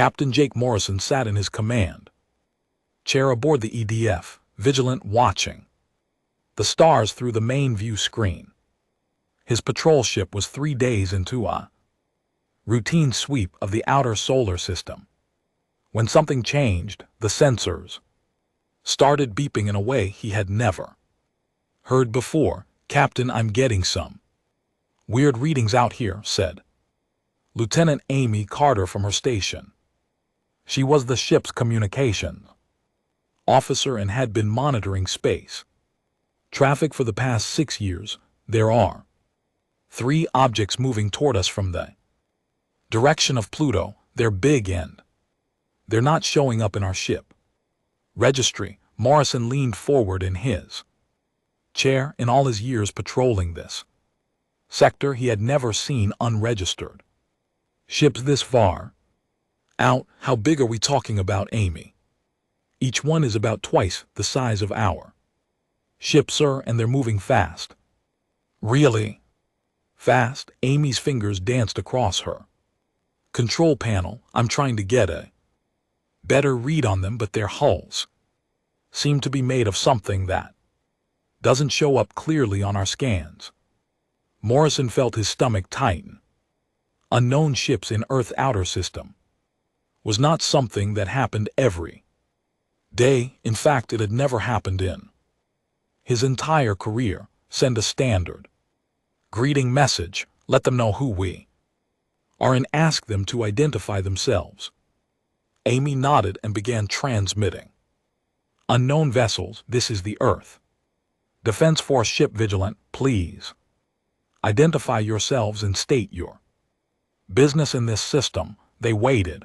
Captain Jake Morrison sat in his command chair aboard the EDF, vigilant, watching the stars through the main view screen. His patrol ship was 3 days into a routine sweep of the outer solar system when something changed. The sensors started beeping in a way he had never heard before. "Captain, I'm getting some weird readings out here," said Lieutenant Amy Carter from her station. She was the ship's communications officer and had been monitoring space traffic for the past 6 years. "There are 3 objects moving toward us from the direction of Pluto. They're big and they're not showing up in our ship registry." Morrison leaned forward in his chair. In all his years patrolling this sector, he had never seen unregistered ships this far out. "How big are we talking about, Amy?" "Each one is about twice the size of our ship, sir, and they're moving fast." "Really fast?" Amy's fingers danced across her control panel. "I'm trying to get a better read on them, but their hulls seem to be made of something that doesn't show up clearly on our scans." Morrison felt his stomach tighten. Unknown ships in Earth's outer system was not something that happened every day. In fact, it had never happened in his entire career. "Send a standard greeting message, let them know who we are, and ask them to identify themselves." Amy nodded and began transmitting. "Unknown vessels, this is the Earth Defense Force ship Vigilant. Please identify yourselves and state your business in this system." They waited.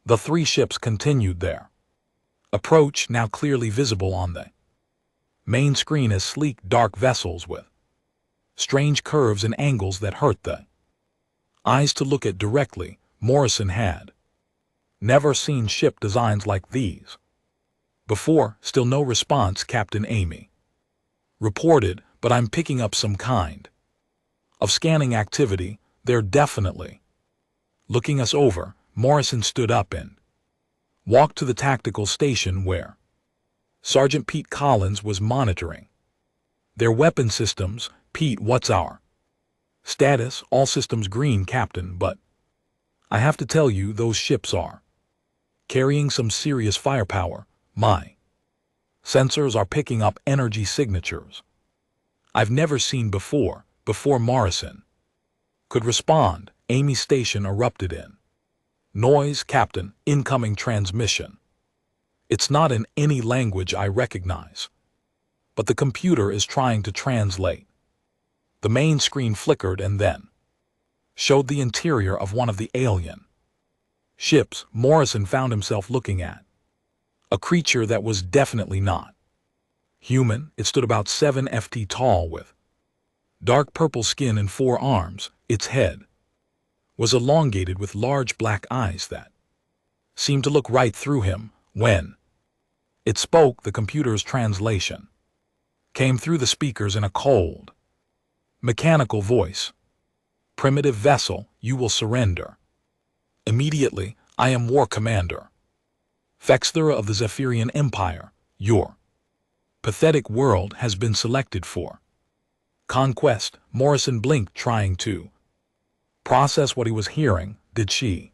The 3 ships continued their approach, now clearly visible on the main screen as sleek, dark vessels with strange curves and angles that hurt the eyes to look at directly. Morrison had never seen ship designs like these before. "Still no response," Captain Amy reported, "but I'm picking up some kind of scanning activity. They're definitely looking us over." Morrison stood up and walked to the tactical station where Sergeant Pete Collins was monitoring their weapon systems. "Pete, what's our status?" "All systems green, Captain, but I have to tell you, those ships are carrying some serious firepower. My sensors are picking up energy signatures I've never seen before." Before Morrison could respond, Amy's station erupted in noise. "Captain, incoming transmission. It's not in any language I recognize, but the computer is trying to translate." The main screen flickered and then showed the interior of one of the alien ships. Morrison found himself looking at a creature that was definitely not human. It stood about 7 feet tall with dark purple skin and 4 arms. Its head was elongated with large black eyes that seemed to look right through him. When it spoke, the computer's translation came through the speakers in a cold, mechanical voice. "Primitive vessel, you will surrender immediately. I am War Commander Fexthera of the Zephyrian Empire. Your pathetic world has been selected for conquest." Morrison blinked, trying to process what he was hearing. "Did she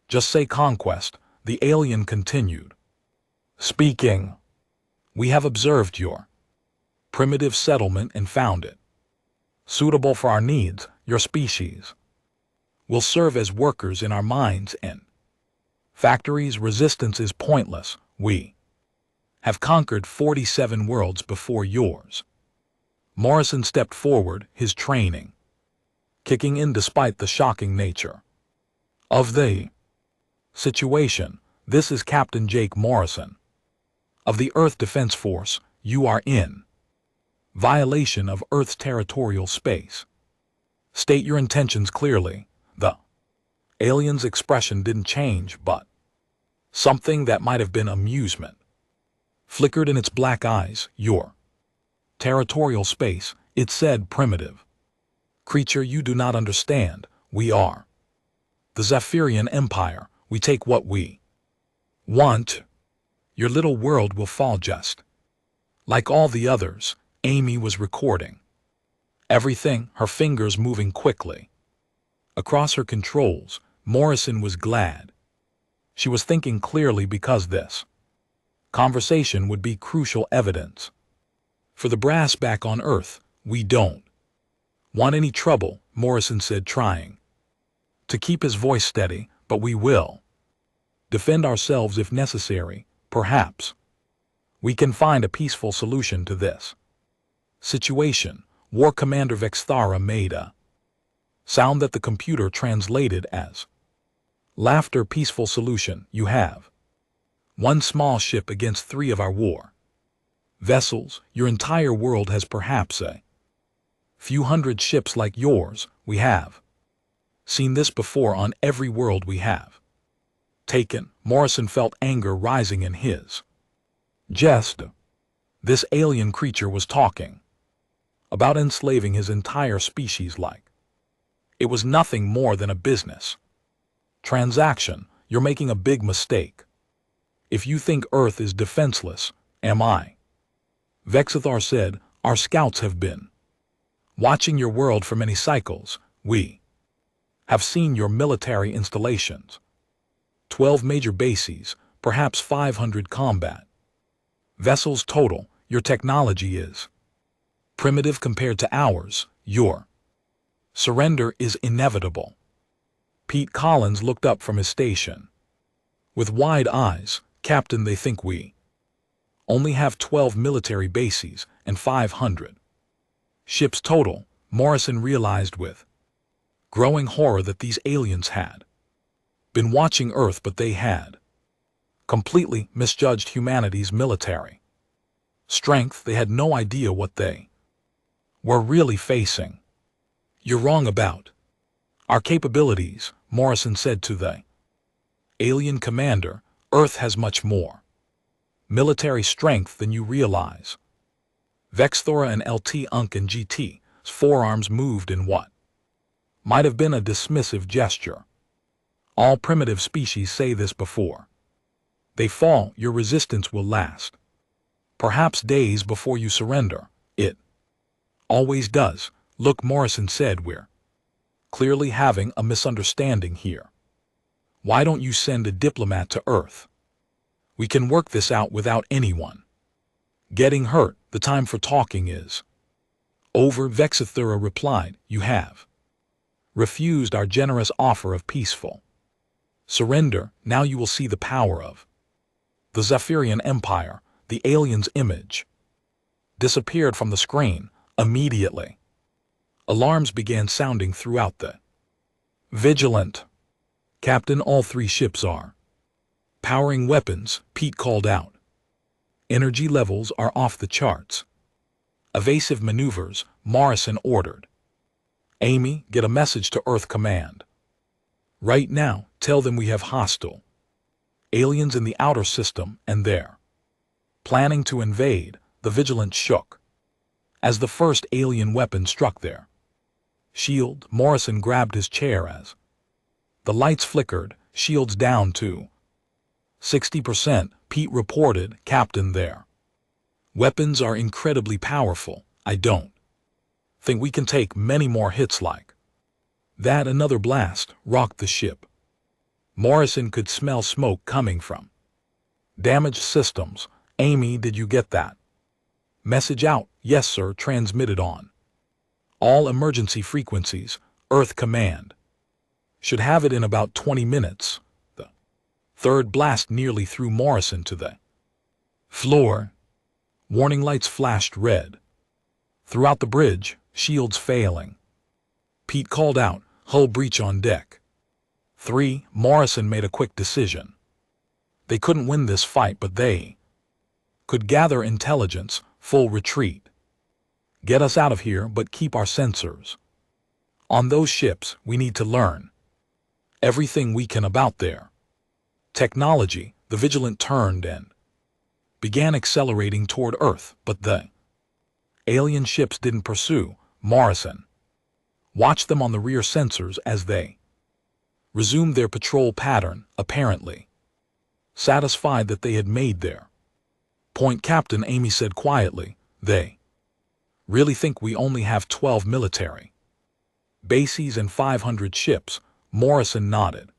just say conquest?" The alien continued speaking. "We have observed your primitive settlement and found it suitable for our needs. Your species will serve as workers in our mines and factories. Resistance is pointless. We have conquered 47 worlds before yours." Morrison stepped forward, his training kicking in despite the shocking nature of the situation. "This is Captain Jake Morrison of the Earth Defense Force. You are in violation of Earth's territorial space. State your intentions clearly." The alien's expression didn't change, but something that might have been amusement flickered in its black eyes. "Your territorial space," it said. "Primitive creature, you do not understand. We are the Zephyrian Empire. We take what we want. Your little world will fall just like all the others. Amy was recording everything, her fingers moving quickly across her controls. Morrison was glad. She was thinking clearly because this conversation would be crucial evidence. For the brass back on Earth, we don't want any trouble, Morrison said, trying to keep his voice steady, but we will defend ourselves if necessary. Perhaps we can find a peaceful solution to this situation. War Commander Vexthara made a sound that the computer translated as laughter. Peaceful solution. You have one small ship against 3 of our war vessels. Your entire world has perhaps a few hundred ships like yours. We have seen this before on every world we have taken. Morrison felt anger rising in his chest. This alien creature was talking about enslaving his entire species like it was nothing more than a business transaction. You're making a big mistake if you think Earth is defenseless. Am I? Vexithar said, our scouts have been watching your world for many cycles. We have seen your military installations. 12 major bases, perhaps 500 combat vessels total. Your technology is primitive compared to ours. Your surrender is inevitable. Pete Collins looked up from his station with wide eyes. Captain, they think we only have 12 military bases and 500 ships total. Morrison realized with growing horror that these aliens had been watching Earth, but they had completely misjudged humanity's military strength. They had no idea what they were really facing. You're wrong about our capabilities, Morrison said to the alien commander. Earth has much more military strength than you realize. Vexthora and LT Unk and GT's forearms moved in what might have been a dismissive gesture. All primitive species say this before they fall. Your resistance will last perhaps days before you surrender. It always does. Look, Morrison said, we're clearly having a misunderstanding here. Why don't you send a diplomat to Earth? We can work this out without anyone getting hurt. The time for talking is over, Vexithura replied. You have refused our generous offer of peaceful surrender. Now you will see the power of the Zephyrian Empire. The alien's image disappeared from the screen immediately. Alarms began sounding throughout the Vigilant. Captain, all 3 ships are powering weapons, Pete called out. Energy levels are off the charts. Evasive maneuvers, Morrison ordered. Amy, get a message to Earth Command right now. Tell them we have hostile aliens in the outer system and they're planning to invade. The Vigilant shook as the first alien weapon struck their shield. Morrison grabbed his chair as the lights flickered. Shields down to 60%, Pete reported. Captain, their weapons are incredibly powerful. I don't think we can take many more hits like that. Another blast rocked the ship. Morrison could smell smoke coming from damaged systems. Amy, did you get that message out? Yes, sir. Transmitted on all emergency frequencies. Earth Command should have it in about 20 minutes. The third blast nearly threw Morrison to the floor. Warning lights flashed red throughout the bridge, shields failing. Pete called out, hull breach on deck 3. Morrison made a quick decision. They couldn't win this fight, but they could gather intelligence. Full retreat. Get us out of here, but keep our sensors on those ships. We need to learn everything we can about their technology. The Vigilant turned and began accelerating toward Earth, but the alien ships didn't pursue. Morrison watched them on the rear sensors as they resumed their patrol pattern, apparently satisfied that they had made their point. Captain Amy said quietly, "They really think we only have 12 military bases and 500 ships?" Morrison nodded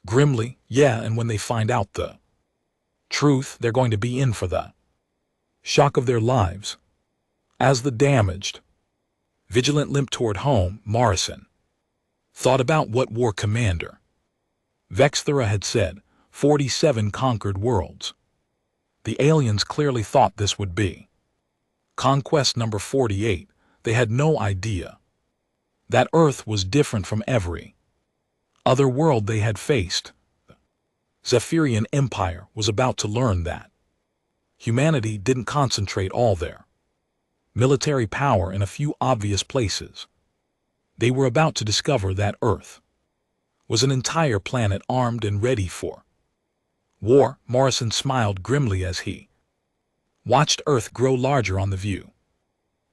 grimly. "Yeah, and when they find out the truth, they're going to be in for the shock of their lives." As the damaged Vigilant limped toward home, Morrison thought about what War Commander Vexthera had said, 47 conquered worlds. The aliens clearly thought this would be conquest number 48. They had no idea that Earth was different from every other world they had faced. The Zephyrian Empire was about to learn that humanity didn't concentrate all their military power in a few obvious places. They were about to discover that Earth was an entire planet armed and ready for war. Morrison smiled grimly as he watched Earth grow larger on the view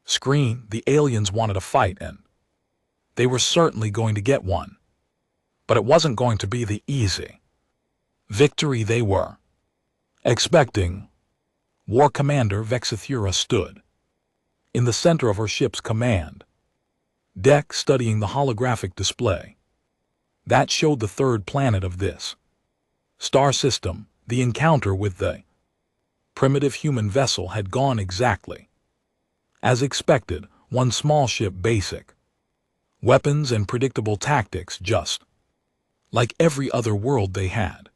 screen. The aliens wanted a fight, and they were certainly going to get one. But it wasn't going to be the easy victory they were expecting. War Commander Vexthera stood in the center of her ship's command deck, studying the holographic display that showed the third planet of this star system. The encounter with the primitive human vessel had gone exactly as expected. One small ship, basic weapons and predictable tactics, just like every other world they had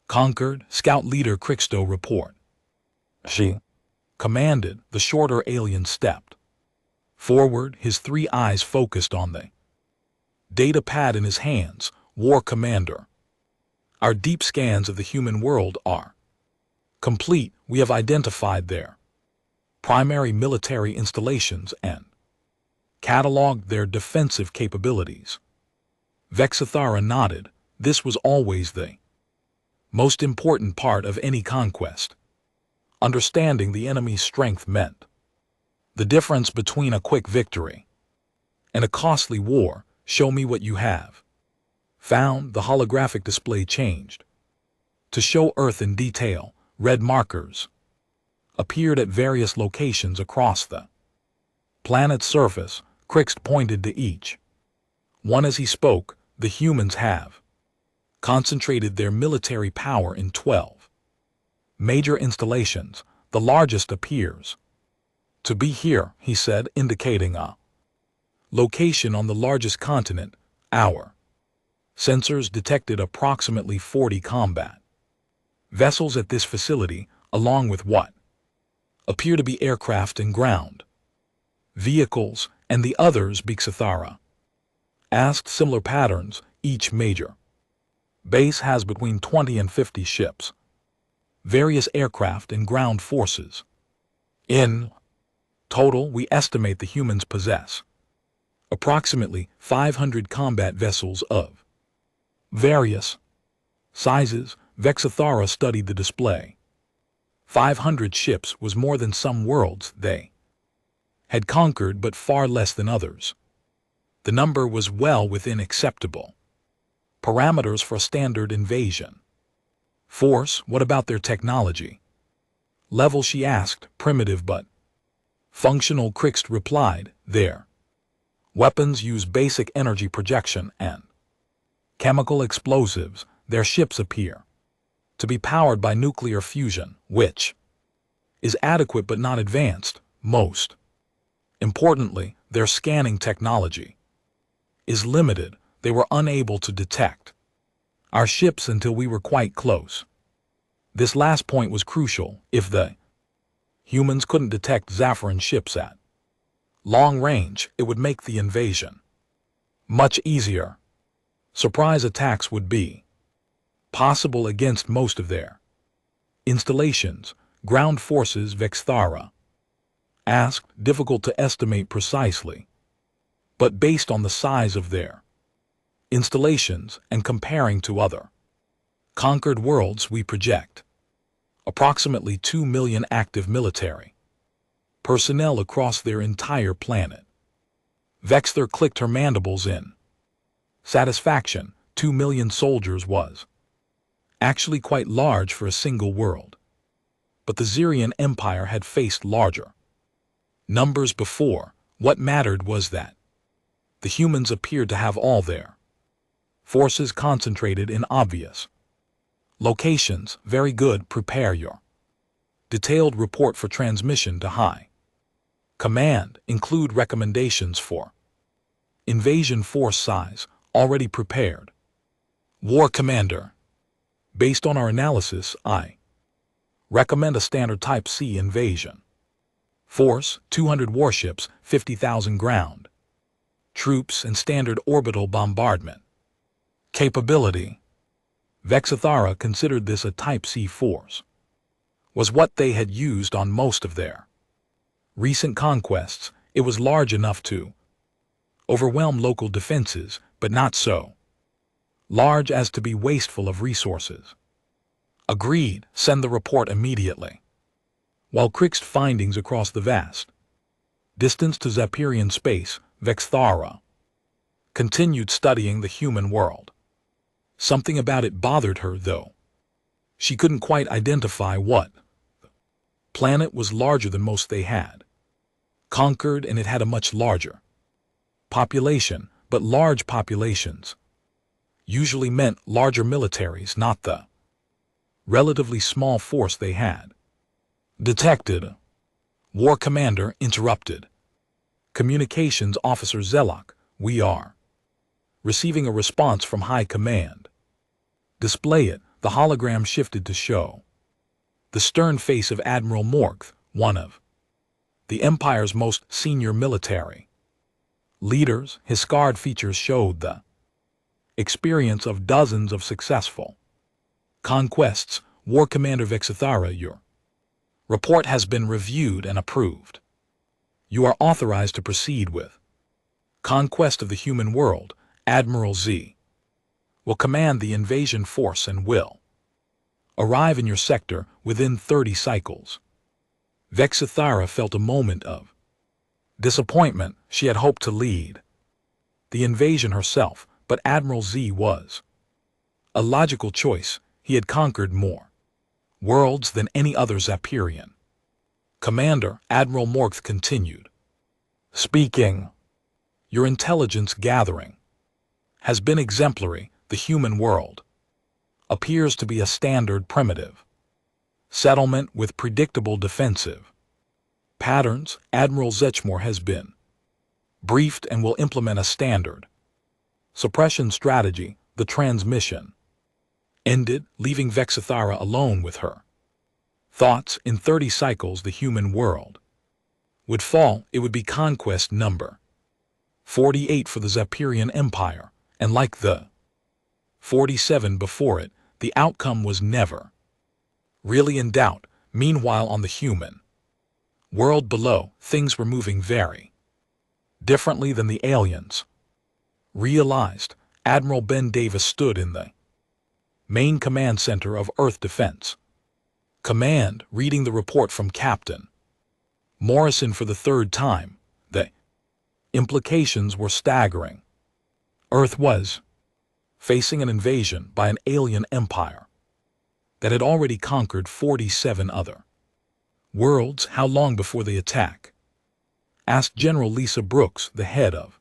conquered. Scout Leader Crixto report. She commanded. The shorter alien stepped forward, his three eyes focused on the data pad in his hands. War Commander, our deep scans of the human world are complete. We have identified their primary military installations and cataloged their defensive capabilities. Vexthera nodded. This was always the most important part of any conquest. Understanding the enemy's strength meant the difference between a quick victory and a costly war. Show me what you have found. The holographic display changed to show Earth in detail. Red markers appeared at various locations across the planet's surface. Crixt pointed to each one as he spoke. The humans have concentrated their military power in 12 major installations. The largest appears to be here, he said, indicating a location on the largest continent. Our sensors detected approximately 40 combat vessels at this facility, along with what appear to be aircraft and ground vehicles. And the others? Vexthera asked. Similar patterns. Each major base has between 20 and 50 ships, various aircraft and ground forces. In total, we estimate the humans possess approximately 500 combat vessels of various sizes. Vexthera studied the display. 500 ships was more than some worlds they had conquered, but far less than others. The number was well within acceptable parameters for a standard invasion force. What about their technology level? She asked. Primitive but functional, Crixt replied. Their weapons use basic energy projection and chemical explosives. Their ships appear to be powered by nuclear fusion, which is adequate but not advanced. Most importantly, their scanning technology is limited. They were unable to detect our ships until we were quite close. This last point was crucial. If the humans couldn't detect Zephyrian ships at long range, it would make the invasion much easier. Surprise attacks would be possible against most of their installations. Ground forces? Vexthera asked. Difficult to estimate precisely, but based on the size of their installations and comparing to other conquered worlds, we project approximately 2 million active military personnel across their entire planet. Vexthera clicked her mandibles in satisfaction. 2 million soldiers was actually quite large for a single world. But the Xerian Empire had faced larger numbers before. What mattered was that the humans appeared to have all their forces concentrated in obvious locations. Very good. Prepare your detailed report for transmission to High Command. Include recommendations for invasion force size. Already prepared. War Commander. Based on our analysis, I recommend a standard Type C invasion force, 200 warships, 50,000 ground troops, and standard orbital bombardment capability. Vexithara considered this a Type C force. Was what they had used on most of their recent conquests. It was large enough to overwhelm local defenses, but not so large as to be wasteful of resources. Agreed. Send the report immediately. While Crixed findings across the vast distance to Zapirian space, Vexithara continued studying the human world. Something about it bothered her, though. She couldn't quite identify what. The planet was larger than most they had conquered, and it had a much larger population, but large populations usually meant larger militaries, not the relatively small force they had. Detected. War Commander interrupted. Communications Officer Zelok, we are receiving a response from High Command. Display it. The hologram shifted to show the stern face of Admiral Morgth, one of the Empire's most senior military leaders. His scarred features showed the experience of dozens of successful conquests. War Commander Vexithara, your report has been reviewed and approved. You are authorized to proceed with conquest of the human world. Admiral Z will command the invasion force and will arrive in your sector within 30 cycles. Vexithara felt a moment of disappointment. She had hoped to lead the invasion herself, but Admiral Z was a logical choice. He had conquered more worlds than any other Zapirian commander. Admiral Morgth continued speaking. Your intelligence gathering has been exemplary. The human world appears to be a standard primitive settlement with predictable defensive patterns. Admiral Zechmore has been briefed and will implement a standard suppression strategy. The transmission ended, leaving Vexithara alone with her thoughts. In 30 cycles the human world would fall. It would be conquest number 48 for the Zapirian Empire, and like the 47 before it, the outcome was never really in doubt. Meanwhile, on the human world below, things were moving very differently than the aliens realized. Admiral Ben Davis stood in the main command center of Earth Defense Command, reading the report from Captain Morrison for the third time. The implications were staggering. Earth was facing an invasion by an alien empire that had already conquered 47 other worlds. How long before the attack? Asked General Lisa Brooks, the head of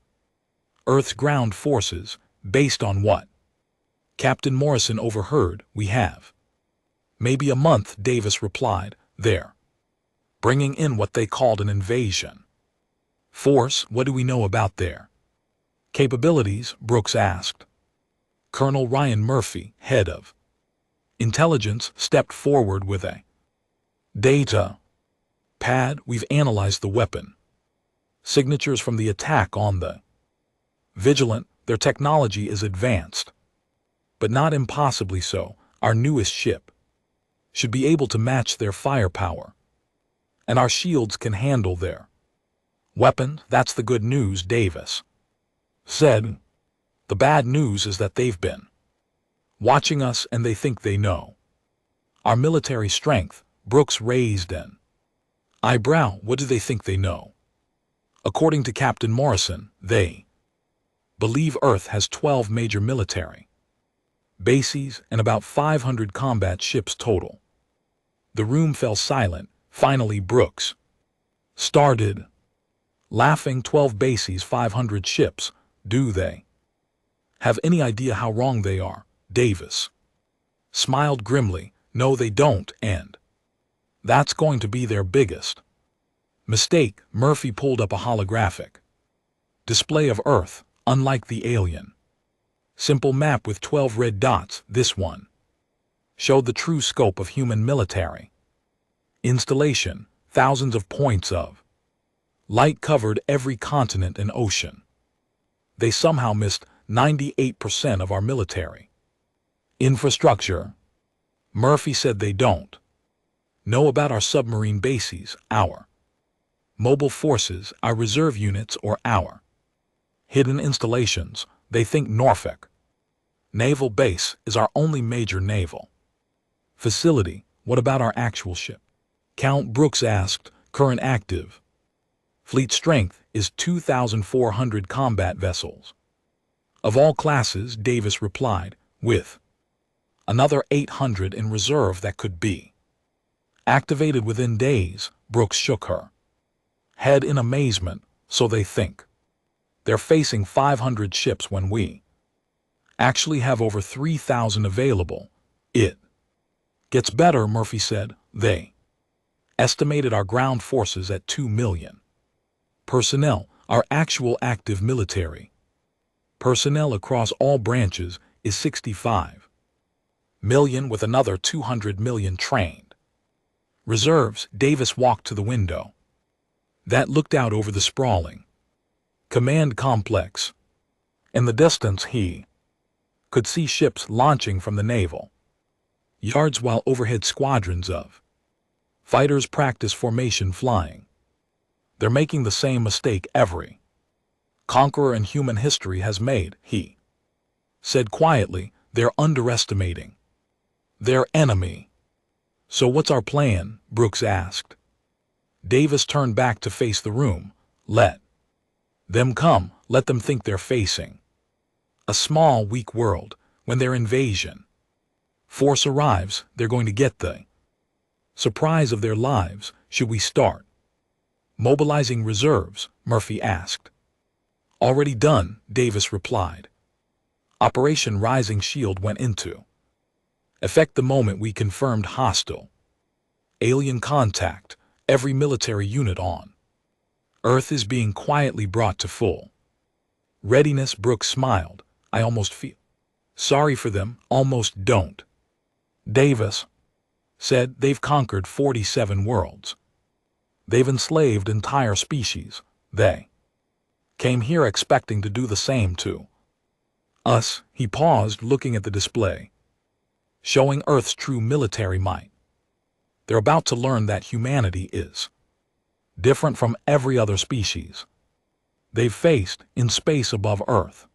Earth's ground forces. Based on what Captain Morrison overheard, we have maybe a month, Davis replied. They're bringing in what they called an invasion force. What do we know about their capabilities? Brooks asked. Colonel Ryan Murphy, head of intelligence, stepped forward with a data pad. We've analyzed the weapon signatures from the attack on the Vigilant. Their technology is advanced, but not impossibly so. Our newest ship should be able to match their firepower, and our shields can handle their weapons. That's the good news, Davis said. The bad news is that they've been watching us and they think they know our military strength. Brooks raised an eyebrow. What do they think they know? According to Captain Morrison, they believe Earth has 12 major military bases, and about 500 combat ships total. The room fell silent. Finally, Brooks started laughing. 12 bases, 500 ships. Do they have any idea how wrong they are? Davis smiled grimly. No, they don't, and that's going to be their biggest mistake. Murphy pulled up a holographic display of Earth, unlike the alien simple map with 12 red dots. This one showed the true scope of human military installation. Thousands of points of light covered every continent and ocean. They somehow missed 98% of our military infrastructure. Murphy said they don't know about our submarine bases, our mobile forces, our reserve units, or our hidden installations. They think Norfolk Naval Base is our only major naval facility. What about our actual ship count? Brooks asked. Current active fleet strength is 2,400 combat vessels of all classes, Davis replied, with another 800 in reserve that could be activated within days. Brooks shook her head in amazement. So they think they're facing 500 ships when we actually have over 3,000 available. It gets better, Murphy said. They estimated our ground forces at 2 million personnel. Our actual active military personnel across all branches is 65 million, with another 200 million trained reserves. Davis walked to the window that looked out over the sprawling command complex. In the distance, he could see ships launching from the naval yards, while overhead squadrons of fighters practice formation flying. They're making the same mistake every conqueror in human history has made, he said quietly. They're underestimating their enemy. So what's our plan? Brooks asked. Davis turned back to face the room. Let them come. Let them think they're facing a small, weak world. When their invasion force arrives, they're going to get the surprise of their lives. Should we start mobilizing reserves? Murphy asked. Already done, Davis replied. Operation Rising Shield went into effect the moment we confirmed hostile alien contact. Every military unit on Earth is being quietly brought to full readiness. Brooks smiled. I almost feel sorry for them. Almost don't, Davis said. They've conquered 47 worlds. They've enslaved entire species. They came here expecting to do the same to us. He paused, looking at the display showing Earth's true military might. They're about to learn that humanity is different from every other species they've faced in space above Earth.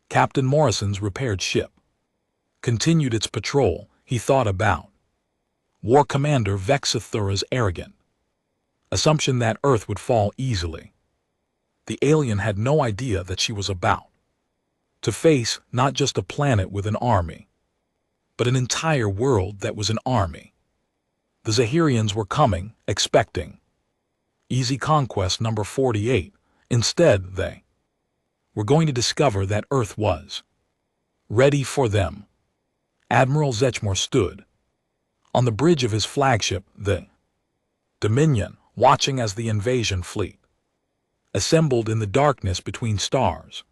Captain Morrison's repaired ship continued its patrol. He thought about War Commander Vexathura's arrogant assumption that Earth would fall easily. The alien had no idea that she was about to face not just a planet with an army, but an entire world that was an army. The Zahirians were coming, expecting easy conquest. Number 48. Instead, they were going to discover that Earth was ready for them. Admiral Zechmore stood on the bridge of his flagship, the Dominion, watching as the invasion fleet assembled in the darkness between stars.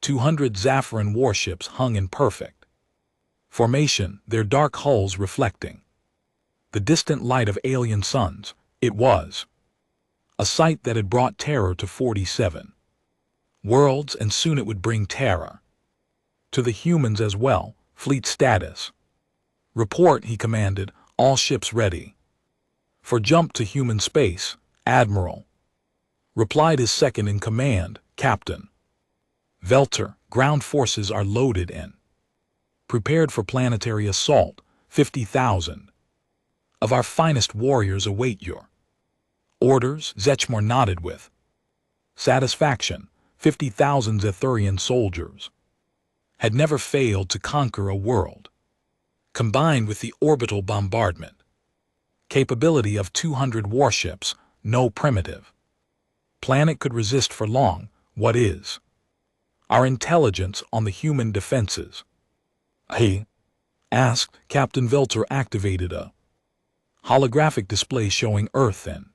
200 Zaffiran warships hung in perfect formation, their dark hulls reflecting the distant light of alien suns. It was a sight that had brought terror to 47 worlds, and soon it would bring terror to the humans as well. Fleet status report, he commanded. All ships ready for jump to human space. Admiral, replied his second in command, Captain Velter. Ground forces are loaded and prepared for planetary assault. 50,000 of our finest warriors await your orders. Zechmore nodded with satisfaction. 50,000 Zethurian soldiers had never failed to conquer a world. Combined with the orbital bombardment capability of 200 warships, no primitive planet could resist for long. What is our intelligence on the human defenses? He asked. Captain Velter activated a holographic display showing Earth and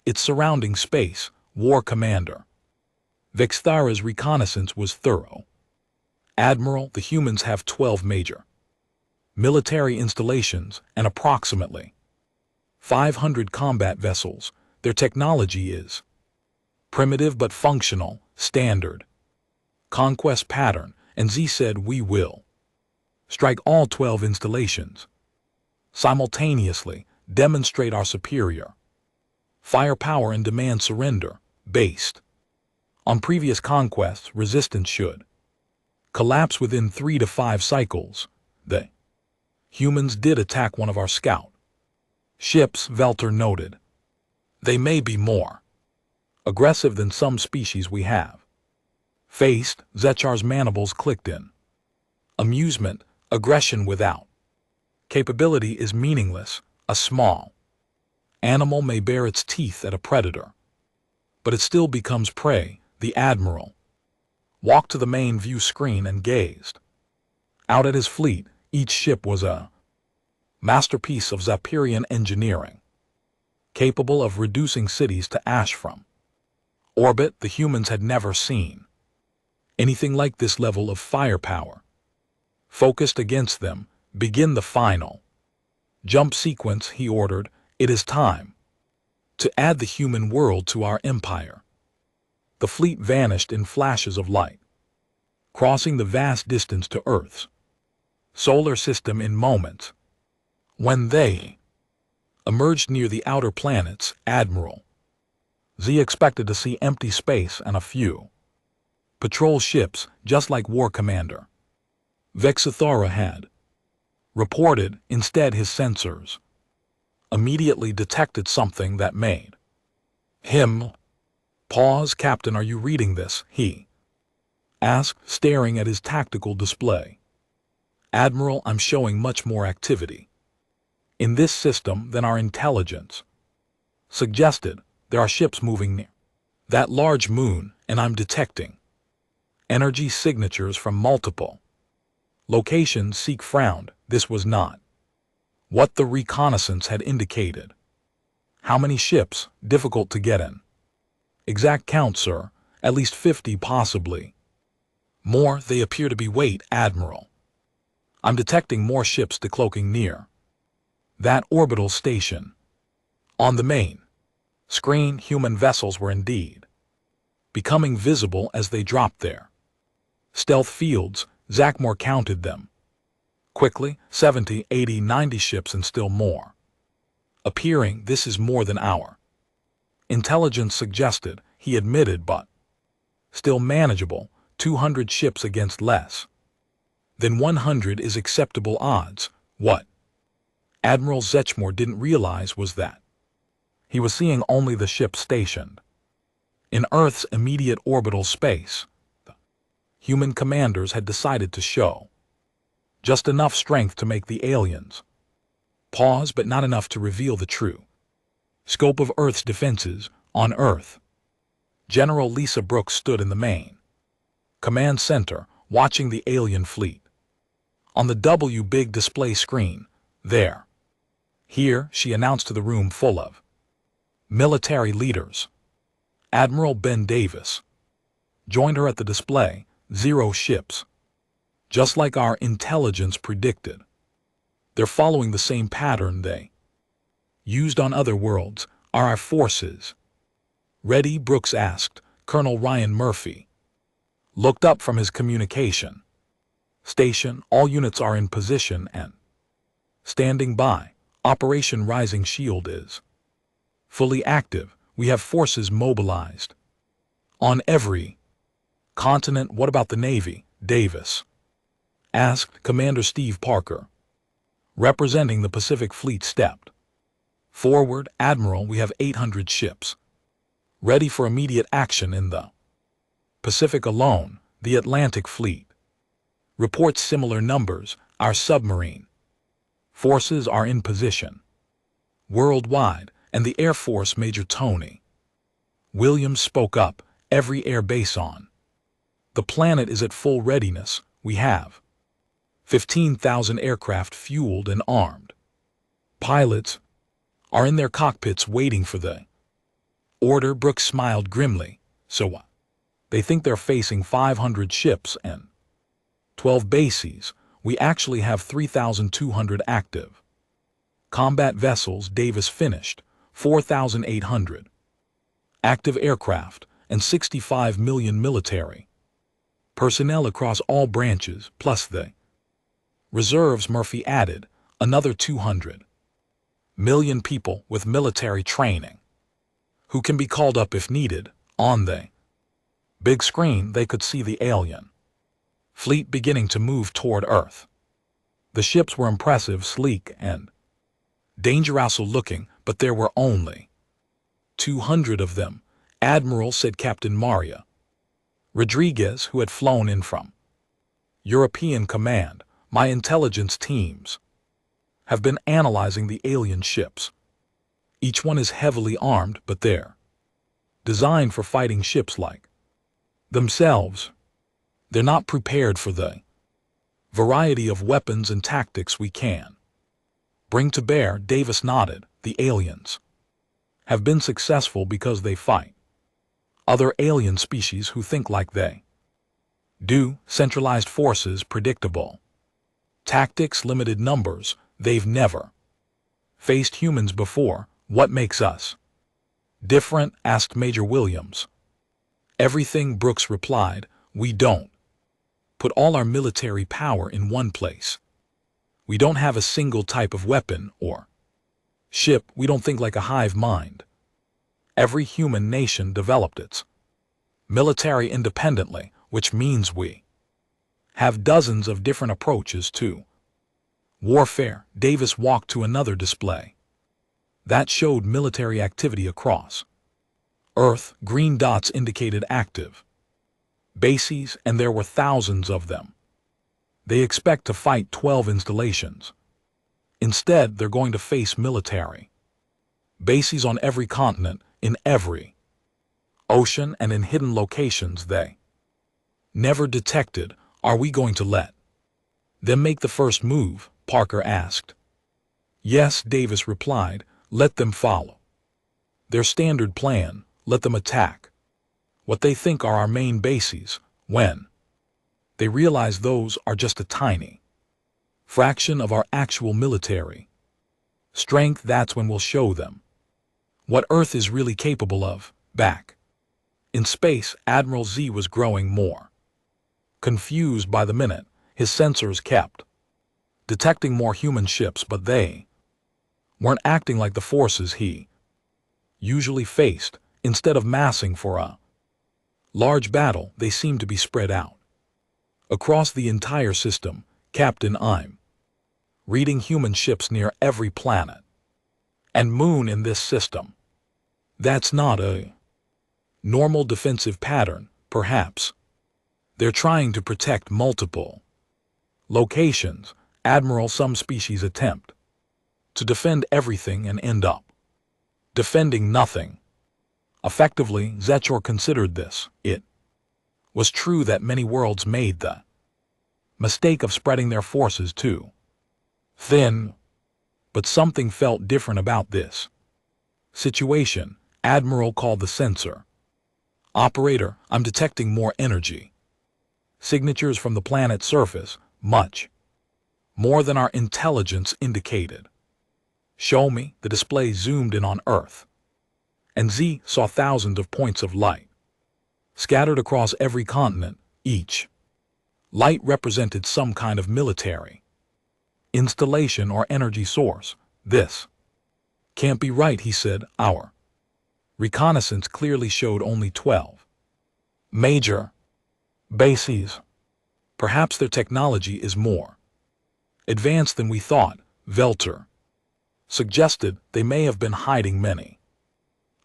its surrounding space. War Commander Vexthara's reconnaissance was thorough. Admiral, the humans have 12 major military installations and approximately 500 combat vessels. Their technology is primitive but functional, standard conquest pattern, and Z said we will strike all 12 installations simultaneously, demonstrate our superior firepower and demand surrender. Based on previous conquests, resistance should collapse within 3 to 5 cycles. The humans did attack one of our scout ships, Velter noted. They may be more aggressive than some species we have faced. Zetchar's mandibles clicked in amusement. Aggression without capability is meaningless. A small animal may bare its teeth at a predator, but it still becomes prey. The Admiral walked to the main view screen and gazed out at his fleet. Each ship was a masterpiece of Zapirian engineering, capable of reducing cities to ash from orbit. The humans had never seen anything like this level of firepower focused against them. Begin the final jump sequence, he ordered. It is time to add the human world to our empire. The fleet vanished in flashes of light, crossing the vast distance to Earth's solar system in moments. When they emerged near the outer planets, Admiral Z expected to see empty space and a few patrol ships, just like War Commander Vexithara had reported. Instead, his sensors immediately detected something that made him pause. Captain, are you reading this? He asked, staring at his tactical display. Admiral, I'm showing much more activity in this system than our intelligence suggested. There are ships moving near that large moon, and I'm detecting energy signatures from multiple locations. Seek frowned. This was not what the reconnaissance had indicated. How many ships? Difficult to get an exact count, sir. At least 50, possibly more. They appear to be. Wait, Admiral. I'm detecting more ships decloaking near that orbital station. On the main screen, human vessels were indeed becoming visible as they dropped their stealth fields. Zachmore counted them quickly. 70, 80, 90 ships and still more appearing. This is more than our intelligence suggested, he admitted, but still manageable. 200 ships against less than 100 is acceptable odds. What Admiral Zechmore didn't realize was that he was seeing only the ships stationed in Earth's immediate orbital space. The human commanders had decided to show just enough strength to make the aliens pause, but not enough to reveal the true scope of Earth's defenses. On Earth, General Lisa Brooks stood in the main command center, watching the alien fleet. On the W big display screen, there, here, she announced to the room full of military leaders. Admiral Ben Davis joined her at the display. 0 ships. Just like our intelligence predicted. They're following the same pattern they used on other worlds. Are our forces ready? Brooks asked. Colonel Ryan Murphy looked up from his communication station. All units are in position and standing by. Operation Rising Shield is fully active. We have forces mobilized on every continent. What about the Navy? Davis asked. Commander Steve Parker, representing the Pacific Fleet, stepped forward. Admiral, we have 800 ships ready for immediate action in the Pacific alone. The Atlantic Fleet Reports similar numbers. Our submarine forces are in position worldwide, and the Air Force Major Tony Williams spoke up. Every air base on the planet is at full readiness. We have 15,000 aircraft fueled and armed. Pilots are in their cockpits waiting for the order. Brooks smiled grimly. So what? They think they're facing 500 ships and 12 bases. We actually have 3,200 active combat vessels. Davis finished. 4,800 active aircraft and 65 million military personnel across all branches, plus the reserves. Murphy added. Another 200 million people with military training who can be called up if needed. On the big screen they could see the alien fleet beginning to move toward Earth. The ships were impressive, sleek, and dangerous looking, but there were only 200 of them. Admiral, said Captain Maria Rodriguez, who had flown in from European Command, my intelligence teams have been analyzing the alien ships. Each one is heavily armed, but they're designed for fighting ships like themselves. They're not prepared for the variety of weapons and tactics we can bring to bear. Davis nodded. The aliens have been successful because they fight other alien species who think like they do. Centralized forces, predictable tactics, limited numbers. They've never faced humans before. What makes us different? Asked Major Williams. Everything, Brooks replied. We don't put all our military power in one place. We don't have a single type of weapon or ship. We don't think like a hive mind. Every human nation developed its military independently, which means we have dozens of different approaches to warfare. Davis walked to another display that showed military activity across Earth. Green dots indicated active bases, and there were thousands of them. They expect to fight 12 installations. Instead, they're going to face military bases on every continent, in every ocean, and in hidden locations they never detected. Are we going to let them make the first move? Parker asked. Yes, Davis replied. Let them follow their standard plan. Let them attack what they think are our main bases. When they realize those are just a tiny fraction of our actual military strength, that's when we'll show them what Earth is really capable of. Back in space, Admiral Z was growing more confused by the minute. His sensors kept detecting more human ships, but they weren't acting like the forces he usually faced. Instead of massing for a large battle, they seemed to be spread out across the entire system. Captain, I'm reading human ships near every planet and moon in this system. That's not a normal defensive pattern. Perhaps they're trying to protect multiple locations. Admiral, some species attempt to defend everything and end up defending nothing effectively. Zechor considered this. It was true that many worlds made the mistake of spreading their forces too thin, but something felt different about this situation. Admiral called the sensor operator. I'm detecting more energy signatures from the planet's surface, much more than our intelligence indicated. Show me. The display zoomed in on Earth, and Z saw thousands of points of light scattered across every continent. Each light represented some kind of military installation or energy source. This can't be right, he said. Our reconnaissance clearly showed only 12 major bases. Perhaps their technology is more advanced than we thought. Velter suggested they may have been hiding many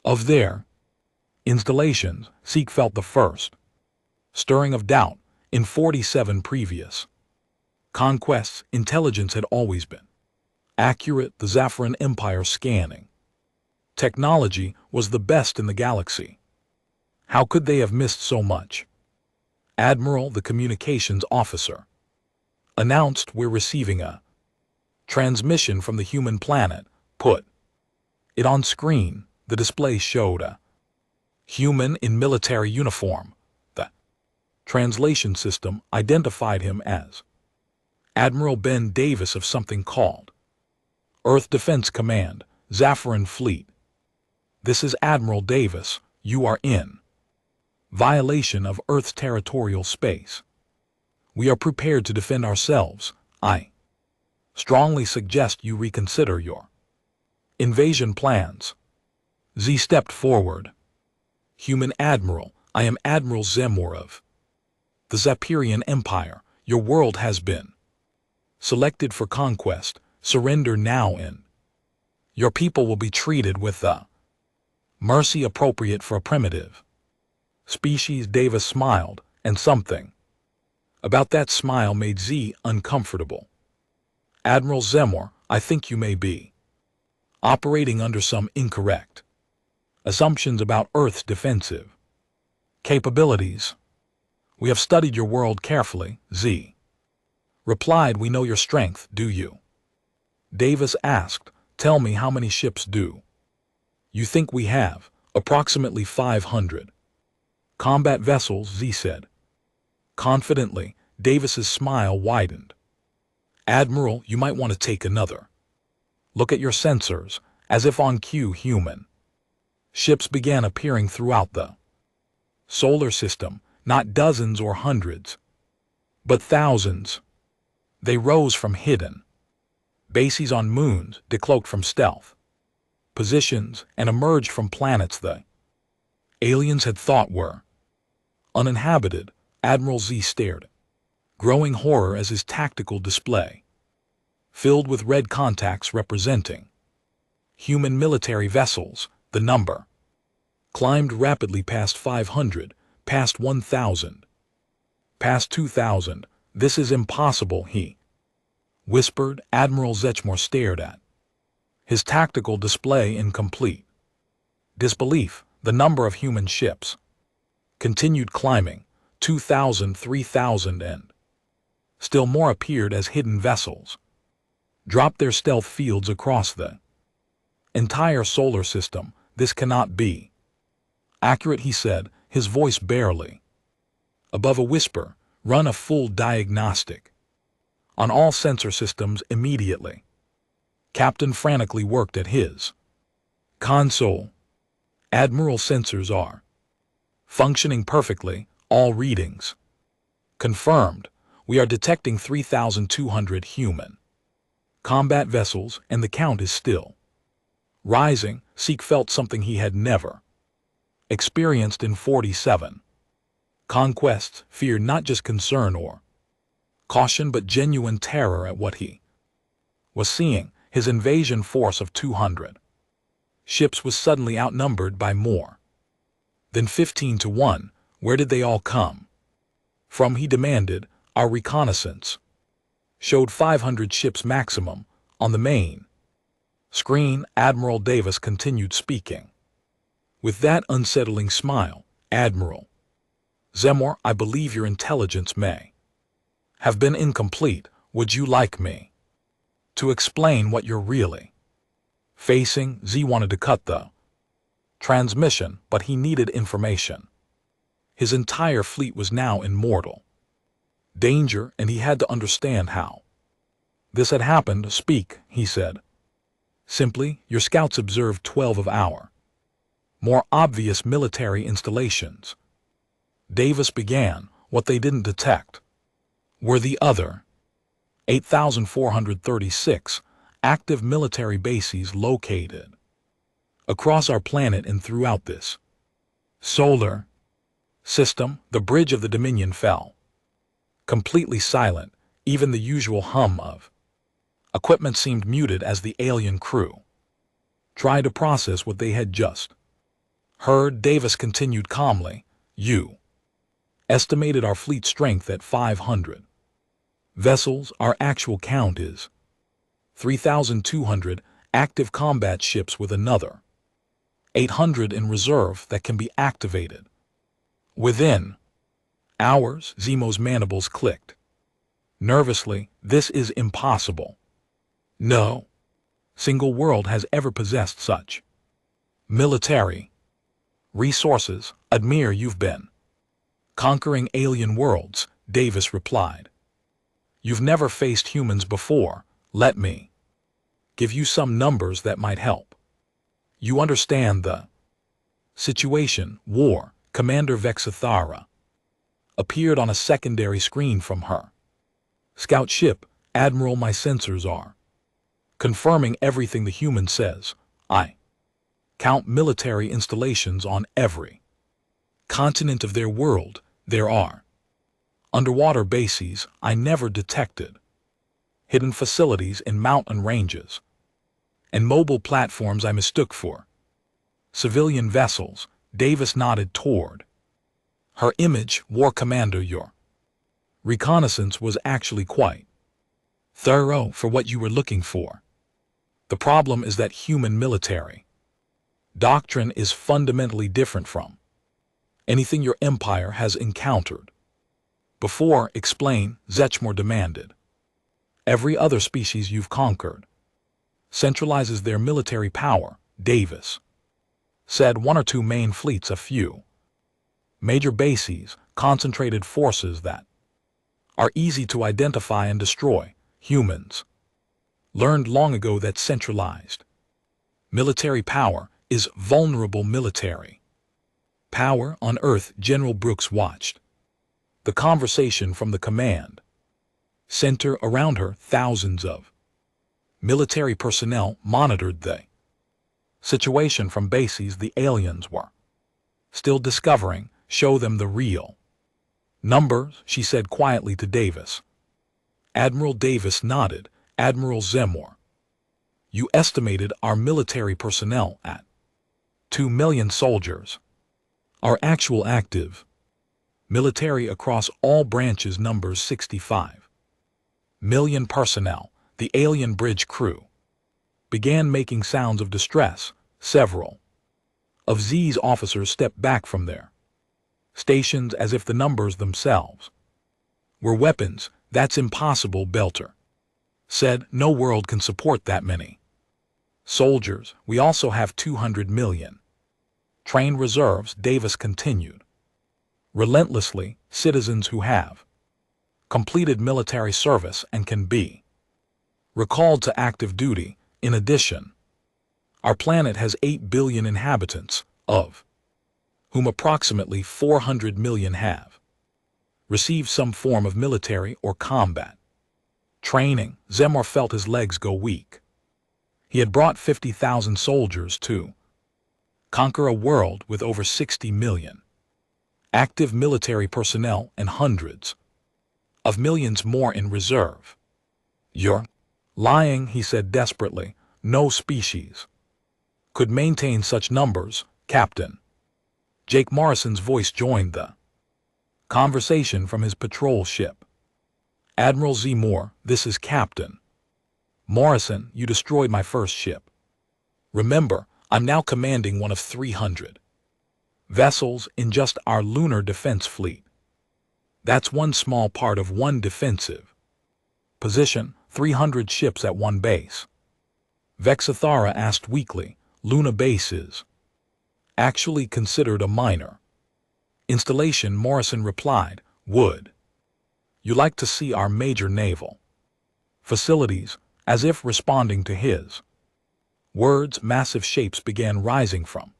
of their installations. Zeke felt the first stirring of doubt. In 47 previous Conquest's intelligence had always been accurate, the Zaffaran Empire scanning. Technology was the best in the galaxy. How could they have missed so much? Admiral, the communications officer, announced, "We're receiving a transmission from the human planet. Put it on screen." The display showed a human in military uniform. The translation system identified him as Admiral Ben Davis of something called Earth Defense Command, Zaffaran Fleet. "This is Admiral Davis. You are in violation of Earth's territorial space. We are prepared to defend ourselves. I strongly suggest you reconsider your invasion plans." Z stepped forward. "Human Admiral, I am Admiral Zemor of the Zappirian Empire. Your world has been selected for conquest. Surrender now and your people will be treated with the mercy appropriate for a primitive species." Davis smiled, and something about that smile made Z uncomfortable. "Admiral Zemor, I think you may be operating under some incorrect assumptions about Earth's defensive capabilities." "We have studied your world carefully," Z replied. "We know your strength, do you?" Davis asked. "Tell me, how many ships do you think we have?" "Approximately 500 combat vessels," Z said confidently. Davis's smile widened. "Admiral, you might want to take another look at your sensors." As if on cue, human ships began appearing throughout the solar system, not dozens or hundreds, but thousands. They rose from hidden bases on moons, decloaked from stealth positions, and emerged from planets the aliens had thought were uninhabited. Admiral Z stared, growing horror as his tactical display filled with red contacts representing human military vessels. The number climbed rapidly past 500, past 1,000, past 2,000. "This is impossible," he whispered. Admiral Zechmore stared at his tactical display in complete disbelief. The number of human ships continued climbing. 2,000, 3,000, and still more appeared as hidden vessels dropped their stealth fields across the entire solar system. "This cannot be accurate," he said, his voice barely above a whisper. "Run a full diagnostic on all sensor systems immediately." Captain frantically worked at his console. "Admiral, sensors are functioning perfectly. All readings confirmed. We are detecting 3,200 human combat vessels, and the count is still rising." Seek felt something he had never experienced in 47 conquests. Fear, not just concern or caution, but genuine terror at what he was seeing. His invasion force of 200 ships was suddenly outnumbered by more than 15 to 1. Where did they all come from? He demanded. Our reconnaissance showed 500 ships maximum on the main screen. Admiral Davis continued speaking with that unsettling smile. "Admiral Zemor, I believe your intelligence may have been incomplete. Would you like me to explain what you're really facing?" Z wanted to cut the transmission, but he needed information. His entire fleet was now in mortal danger, and he had to understand how this had happened. "Speak," he said simply. "Your scouts observed 12 of our more obvious military installations." Davis began. "What they didn't detect were the other 8,436 active military bases located across our planet and throughout this solar system." The bridge of the Dominion fell completely silent. Even the usual hum of equipment seemed muted as the alien crew tried to process what they had just heard. Davis continued calmly. "You estimated our fleet strength at 500 Vessels, our actual count is 3,200 active combat ships with another 800 in reserve that can be activated. Within hours, Zemo's mandibles clicked. Nervously, this is impossible. No single world has ever possessed such military resources. Admire, you've been conquering alien worlds, Davis replied. You've never faced humans before. Let me give you some numbers that might help. You understand the situation. War. Commander Vexathara appeared on a secondary screen from her scout ship. Admiral, my sensors are confirming everything the human says. I count military installations on every continent of their world. There are underwater bases I never detected, hidden facilities in mountain ranges, and mobile platforms I mistook for civilian vessels. Davis nodded toward her image. War Commander, your reconnaissance was actually quite thorough for what you were looking for. The problem is that human military doctrine is fundamentally different from anything your empire has encountered before. Explain, Zechmore demanded. Every other species you've conquered centralizes their military power, Davis said. One or two main fleets, a few major bases, concentrated forces that are easy to identify and destroy. Humans learned long ago that centralized military power is vulnerable. Military power on Earth. General Brooks watched the conversation from the command center around her. Thousands of military personnel monitored the situation from bases the aliens were still discovering. Show them the real numbers, she said quietly to Davis. Admiral Davis nodded. Admiral Zechmore, you estimated our military personnel at 2 million soldiers. Our actual active military across all branches numbers 65 million personnel. The alien bridge crew began making sounds of distress. Several of Z's officers stepped back from their stations as if the numbers themselves were weapons. That's impossible, Belter said. No world can support that many soldiers. We also have 200 million trained reserves, Davis continued relentlessly, citizens who have completed military service and can be recalled to active duty. In addition, our planet has 8 billion inhabitants, of whom approximately 400 million have received some form of military or combat training. Zechmore felt his legs go weak. He had brought 50,000 soldiers to conquer a world with over 60 million active military personnel and hundreds of millions more in reserve. You're lying, he said desperately. No species could maintain such numbers, Captain. Jake Morrison's voice joined the conversation from his patrol ship. Admiral Z. Moore, this is Captain Morrison. You destroyed my first ship. Remember, I'm now commanding one of 300 vessels in just our lunar defense fleet. That's one small part of one defensive position. 300 ships at one base. Vexathara asked weakly. Luna base is actually considered a minor installation, Morrison replied. Would you like to see our major naval facilities? As if responding to his words, massive shapes began rising from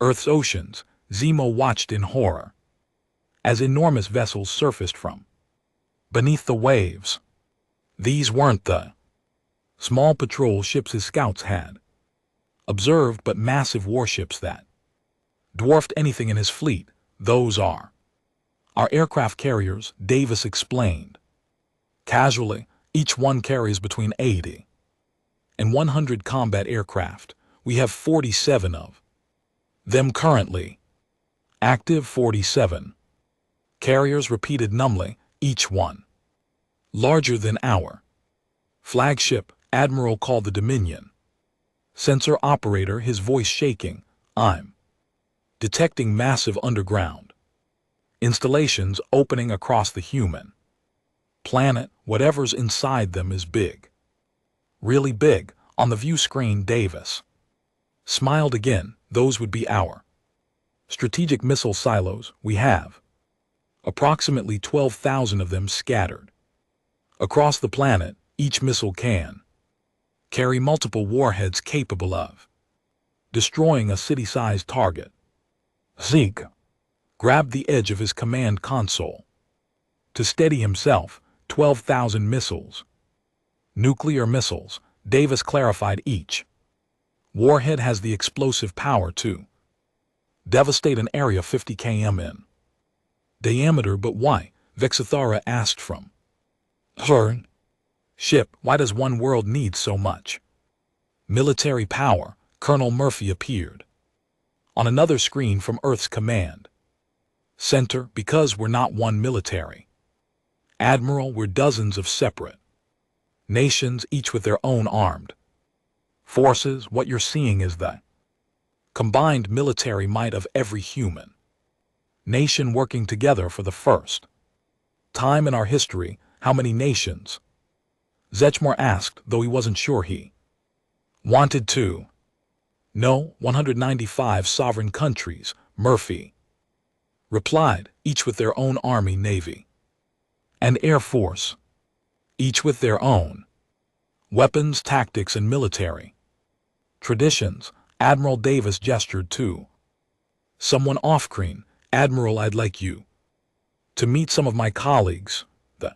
Earth's oceans. Zemo watched in horror as enormous vessels surfaced from beneath the waves. These weren't the small patrol ships his scouts had observed, but massive warships that dwarfed anything in his fleet. Those are our aircraft carriers, Davis explained casually. Each one carries between 80 and 100 combat aircraft. We have 47 of them currently active. 47 carriers, repeated numbly. Each one Larger than our flagship, Admiral called the Dominion. Sensor operator, his voice shaking. I'm detecting massive underground installations opening across the human planet. Whatever's inside them is big. Really big. On the view screen, Davis smiled again. Those would be our strategic missile silos. We have approximately 12,000 of them scattered across the planet. Each missile can carry multiple warheads capable of destroying a city-sized target. Zeke grabbed the edge of his command console to steady himself. 12,000 missiles. Nuclear missiles, Davis clarified. Each warhead has the explosive power to devastate an area 50 km in diameter. But why? Vexithara asked from her ship. Why does one world need so much military power? Colonel Murphy appeared on another screen from Earth's command center. Because we're not one military admiral, we're dozens of separate nations, each with their own armed forces. What you're seeing is the combined military might of every human nation working together for the first time in our history. How many nations? Zechmore asked, though he wasn't sure he wanted to know. 195 sovereign countries, Murphy replied, each with their own army, navy, and air force, each with their own weapons, tactics, and military traditions. Admiral Davis gestured to someone off-screen. Admiral, I'd like you to meet some of my colleagues. The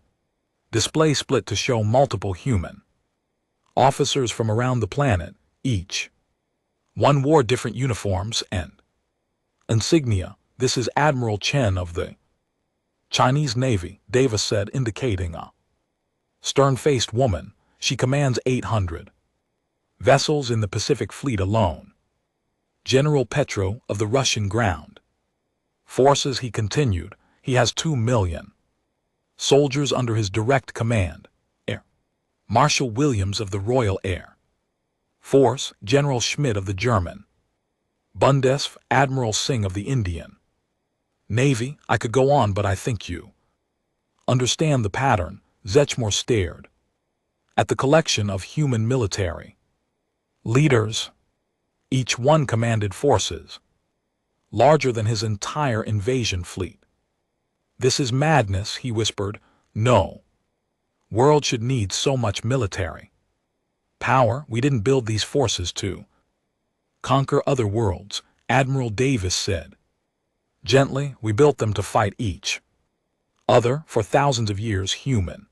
display split to show multiple human officers from around the planet. Each one wore different uniforms and insignia. This is Admiral Chen of the Chinese Navy, Davis said, indicating a stern-faced woman. She commands 800 vessels in the Pacific Fleet alone. General Petro of the Russian ground forces, he continued. He has 2 million soldiers under his direct command. Air Marshal Williams of the Royal Air Force, General Schmidt of the German Bundeswehr, Admiral Singh of the Indian Navy. I could go on, but I think you understand the pattern. Zechmore stared at the collection of human military leaders. Each one commanded forces larger than his entire invasion fleet. This is madness, he whispered. No world should need so much military power. We didn't build these forces to conquer other worlds, Admiral Davis said gently. We built them to fight each other. For thousands of years, human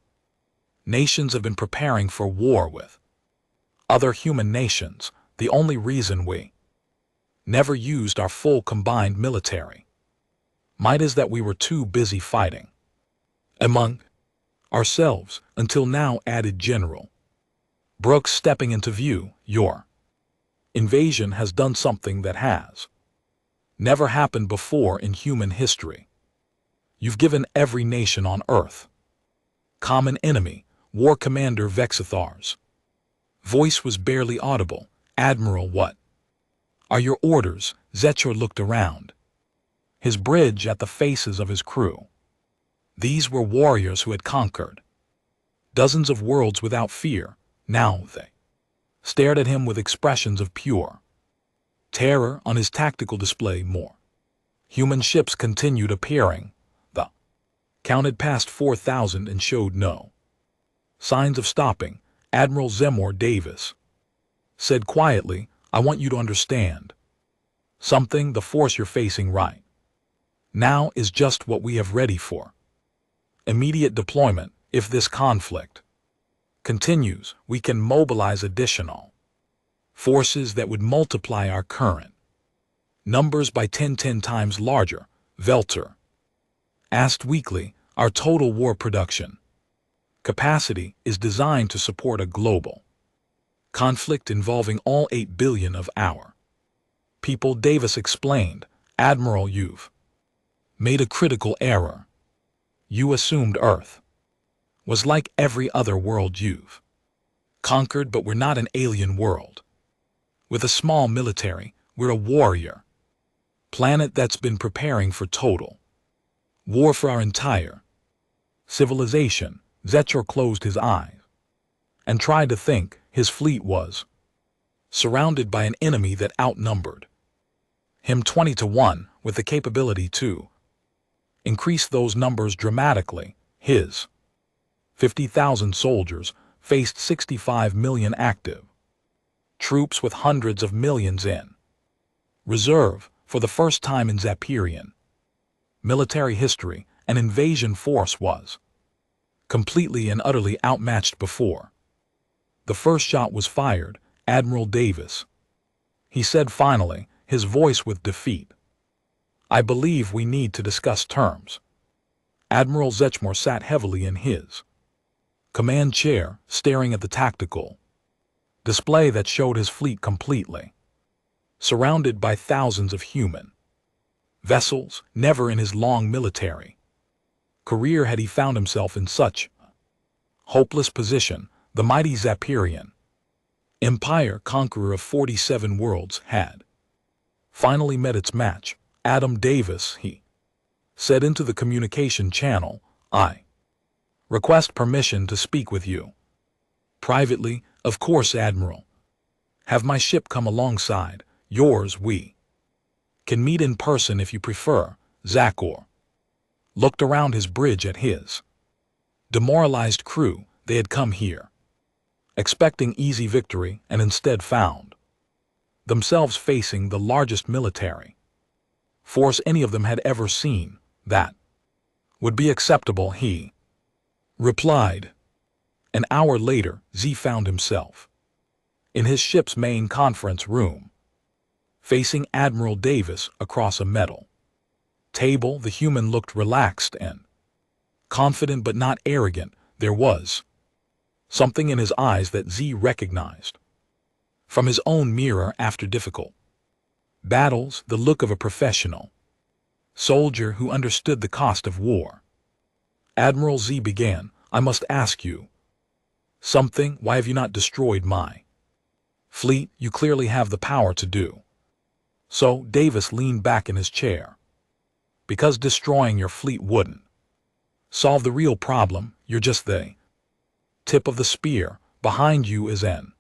nations have been preparing for war with other human nations. The only reason we never used our full combined military might is that we were too busy fighting among ourselves until now, added General Brooks, stepping into view. Your invasion has done something that has never happened before in human history. You've given every nation on Earth common enemy. War Commander Vexithar's voice was barely audible. Admiral, what are your orders? Zechor looked around his bridge at the faces of his crew. These were warriors who had conquered dozens of worlds without fear. Now they stared at him with expressions of pure terror on his tactical display. More human ships continued appearing. The counted past 4,000 and showed no signs of stopping. Admiral Zechmore Davis said quietly, I want you to understand something. The force you're facing right now is just what we have ready for immediate deployment. If this conflict continues, we can mobilize additional forces that would multiply our current numbers by 10 times larger. Velter asked weakly, our total war production capacity is designed to support a global conflict involving all 8 billion of our people, Davis explained. Admiral, you've made a critical error. You assumed Earth was like every other world you've conquered, but we're not an alien world. With a small military, we're a warrior planet that's been preparing for total war for our entire civilization. Zetchor closed his eyes and tried to think. His fleet was surrounded by an enemy that outnumbered him 20-1, with the capability to increase those numbers dramatically. His 50,000 soldiers faced 65 million active troops with hundreds of millions in reserve. For the first time in Zapirian military history, an invasion force was completely and utterly outmatched before the first shot was fired. Admiral Davis, he said finally, his voice with defeat, "I believe we need to discuss terms." Admiral Zetchmore sat heavily in his command chair, staring at the tactical display that showed his fleet completely surrounded by thousands of human vessels. Never in his long military career had he found himself in such a hopeless position. The mighty Zapirian Empire, conqueror of 47 worlds, had finally met its match. Adam Davis, he said into the communication channel, "I request permission to speak with you privately." "Of course, Admiral. Have my ship come alongside yours. We can meet in person if you prefer." Zetchor looked around his bridge at his demoralized crew. They had come here expecting easy victory and instead found themselves facing the largest military force any of them had ever seen. "That would be acceptable," he replied. An hour later, Z found himself in his ship's main conference room, facing Admiral Davis across a metal table. The human looked relaxed and confident, but not arrogant. There was something in his eyes that Z recognized from his own mirror after difficult battles, the look of a professional soldier who understood the cost of war. "Admiral," Z began, "I must ask you something. Why have you not destroyed my fleet? You clearly have the power to do so." Davis leaned back in his chair. "Because destroying your fleet wouldn't solve the real problem. You're just the tip of the spear. Behind you is an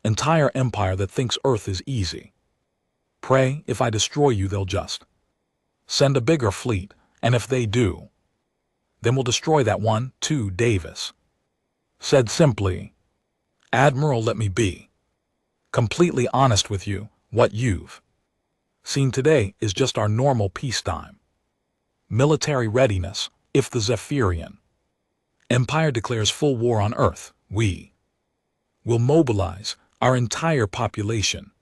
entire empire that thinks Earth is easy. Pray, if I destroy you, they'll just send a bigger fleet, and if they do, then we'll destroy that one too." Davis said simply, "Admiral, let me be completely honest with you. What you've seen today is just our normal peacetime military readiness. If the Zephyrian Empire declares full war on Earth, we will mobilize our entire population,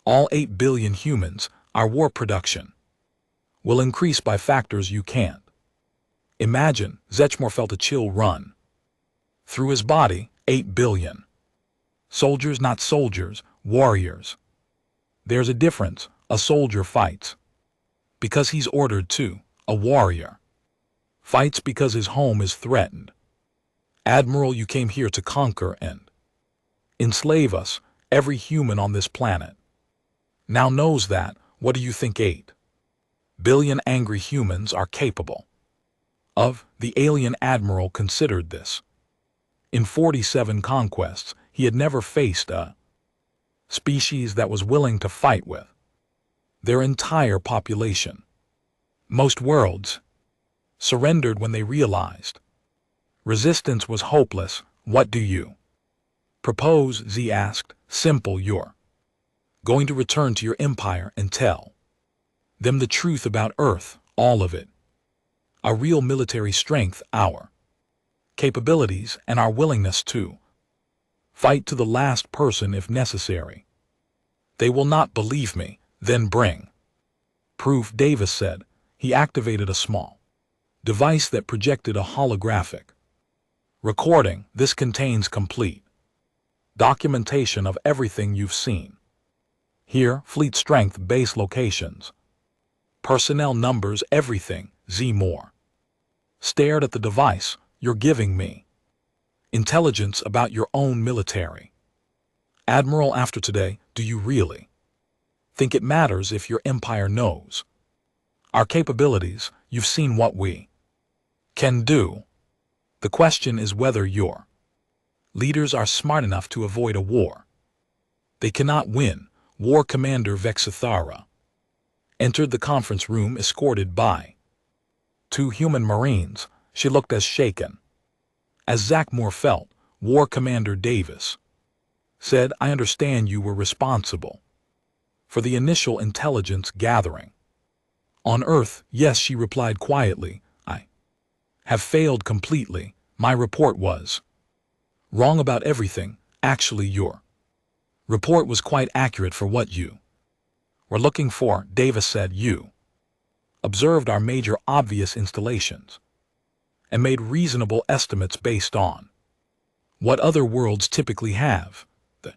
all 8 billion humans. Our war production will increase by factors you can't imagine." Zetchmore felt a chill run through his body. 8 billion soldiers, not soldiers, warriors. There's a difference. A soldier fights because he's ordered to. A warrior fights because his home is threatened. "Admiral, you came here to conquer and enslave us. Every human on this planet now knows that. What do you think 8 billion angry humans are capable of?" The alien admiral considered this. In 47 conquests, he had never faced a species that was willing to fight with their entire population. Most worlds surrendered when they realized resistance was hopeless. "What do you propose?" Z asked. "Simple. You're going to return to your empire and tell them the truth about Earth, all of it. Our real military strength, our capabilities, and our willingness to fight to the last person if necessary. They will not believe me. Then bring proof," Davis said. He activated a small device that projected a holographic recording. "This contains complete documentation of everything you've seen here. Fleet strength, base locations, personnel numbers, everything." Z Moore stared at the device. you're giving me intelligence about your own military. Admiral, after today, do you really think it matters if your empire knows our capabilities? You've seen what we can do. The question is whether your leaders are smart enough to avoid a war they cannot win. War Commander Vexithara entered the conference room escorted by 2 human Marines. She looked as shaken as Zach Moore felt. War Commander Davis said, I understand you were responsible for the initial intelligence gathering on Earth. Yes, she replied quietly. I have failed completely. My report was wrong about everything. Actually, your report was quite accurate for what you were looking for. Davis said, you observed our major obvious installations and made reasonable estimates based on what other worlds typically have. The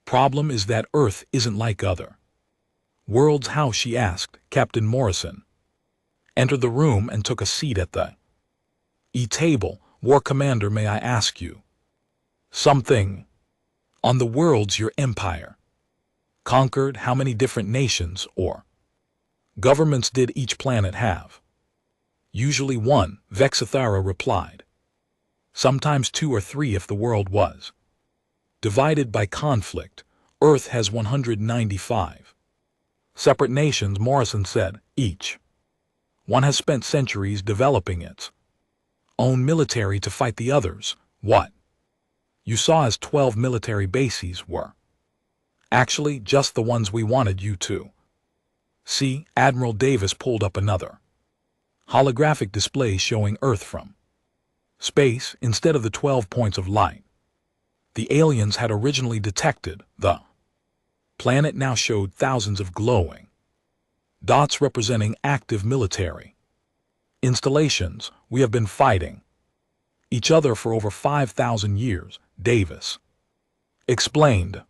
problem is that Earth isn't like other worlds. How? She asked. Captain Morrison entered the room and took a seat at the table. War Commander, may I ask you something? On the worlds your empire conquered, how many different nations or governments did each planet have? Usually 1, Vexithara replied. Sometimes 2 or 3 if the world was divided by conflict. Earth has 195 separate nations, Morrison said. Each one has spent centuries developing its own military to fight the others. What you saw as 12 military bases were actually just the ones we wanted you to see. Admiral Davis pulled up another holographic display showing Earth from space instead of the 12 points of light the aliens had originally detected. The planet now showed thousands of glowing dots representing active military installations. We have been fighting each other for over 5,000 years, Davis explained.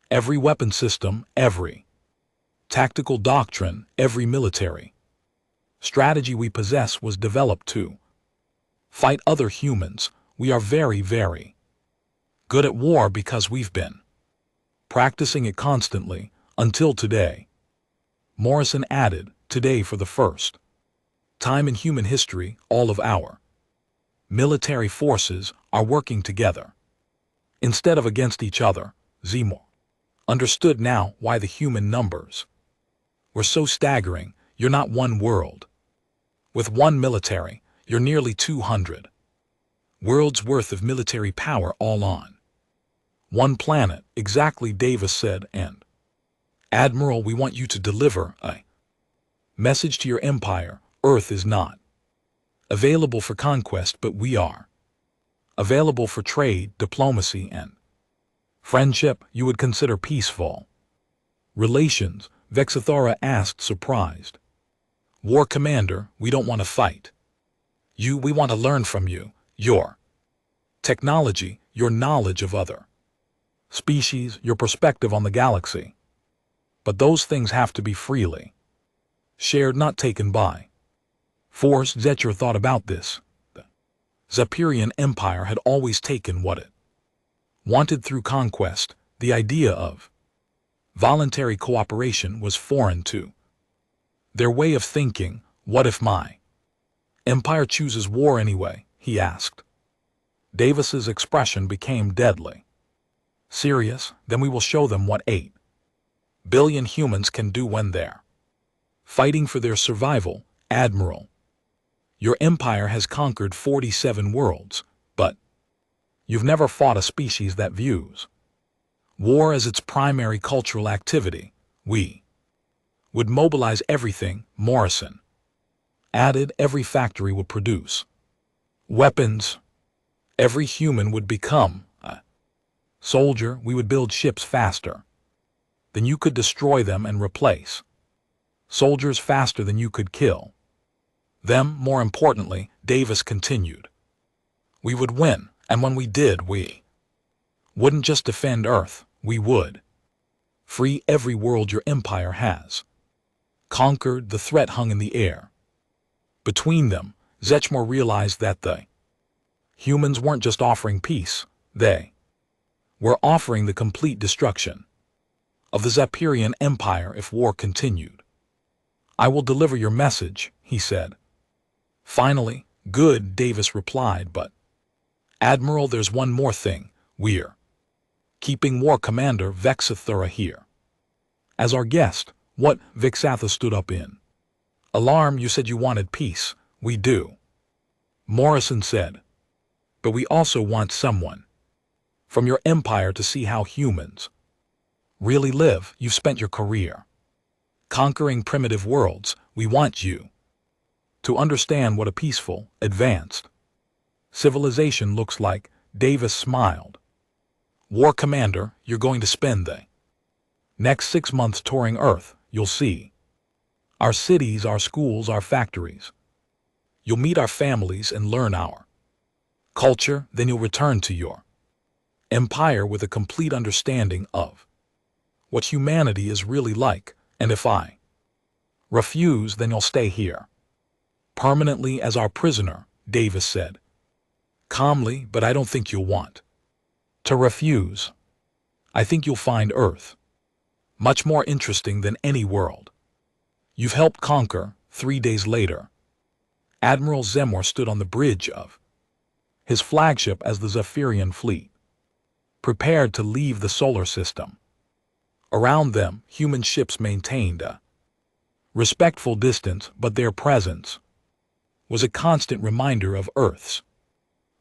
Every weapon system, every tactical doctrine, every military strategy we possess was developed to fight other humans. We are very, very good at war because we've been practicing it constantly until today. Morrison added, today for the first time in human history, all of our military forces are working together instead of against each other. Zemo understood now why the human numbers were so staggering. You're not one world with one military, you're nearly 200 worlds worth of military power all on one planet. Exactly, Davis said. And Admiral, we want you to deliver a message to your empire. Earth is not available for conquest, but we are available for trade, diplomacy, and friendship. You would consider peaceful relations? Vexithara asked, surprised. War Commander, we don't want to fight you. We want to learn from you, your technology, your knowledge of other species, your perspective on the galaxy. But those things have to be freely shared, not taken by force. Zetcher thought about this. The Zephyrian Empire had always taken what it wanted through conquest. The idea of voluntary cooperation was foreign to their way of thinking. What if my empire chooses war anyway? He asked. Davis's expression became deadly serious. Then we will show them what 8 billion humans can do when they're fighting for their survival. Admiral, your empire has conquered 47 worlds, but you've never fought a species that views war as its primary cultural activity. We would mobilize everything, Morrison added. Every factory would produce weapons. Every human would become a soldier. We would build ships faster than you could destroy them and replace soldiers faster than you could kill them. More importantly, Davis continued, we would win, and when we did, we wouldn't just defend Earth, we would free every world your empire has conquered. The threat hung in the air between them. Zetchmore realized that the Humans weren't just offering peace, they were offering the complete destruction of the Zephyrian Empire if war continued. I will deliver your message, he said. Finally, good, Davis replied, but Admiral, there's one more thing. We're keeping War Commander Vexathura here as our guest. What? Vexatha stood up in alarm. You said you wanted peace. We do, Morrison said. But we also want someone from your empire to see how humans really live. You've spent your career conquering primitive worlds. We want you to understand what a peaceful, advanced civilization looks like. Davis smiled. War Commander, you're going to spend the next 6 months touring Earth. You'll see our cities, our schools, our factories. You'll meet our families and learn our culture. Then you'll return to your empire with a complete understanding of what humanity is really like. And if I refuse, then you'll stay here permanently as our prisoner, Davis said calmly. But I don't think you'll want to refuse. I think you'll find Earth much more interesting than any world you've helped conquer. 3 days later, Admiral Zemor stood on the bridge of his flagship as the Zephyrian fleet prepared to leave the solar system. Around them, human ships maintained a respectful distance, but their presence was a constant reminder of Earth's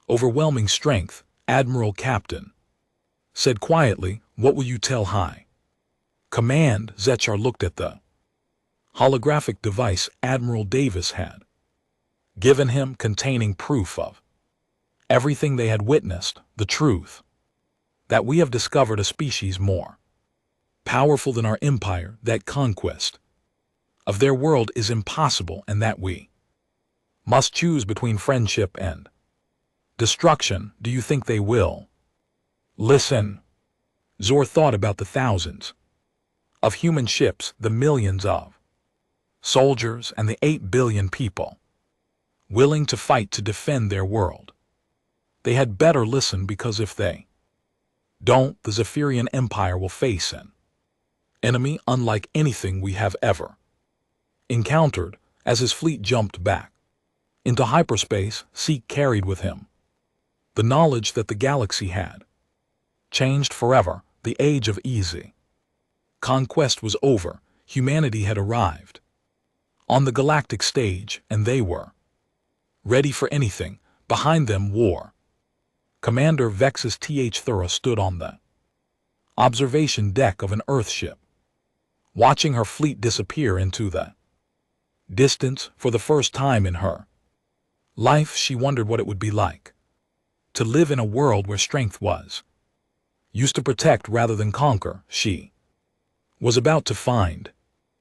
overwhelming strength. Admiral Captain said quietly, what will you tell High Command? Zechar looked at the holographic device Admiral Davis had given him, containing proof of everything they had witnessed, the truth that we have discovered a species more powerful than our empire, that conquest of their world is impossible, and that we must choose between friendship and destruction. Do you think they will listen? Zor thought about the thousands of human ships, the millions of soldiers, and the 8 billion people willing to fight to defend their world. They had better listen, because if they don't, the Zephyrian Empire will face an enemy unlike anything we have ever encountered. As his fleet jumped back into hyperspace, Seek carried with him the knowledge that the galaxy had changed forever. The age of easy conquest was over. Humanity had arrived on the galactic stage, and they were ready for anything. Behind them, War Commander Vexus Thura stood on the observation deck of an Earthship, watching her fleet disappear into the distance. For the first time in her life, she wondered what it would be like to live in a world where strength was used to protect rather than conquer. She was about to find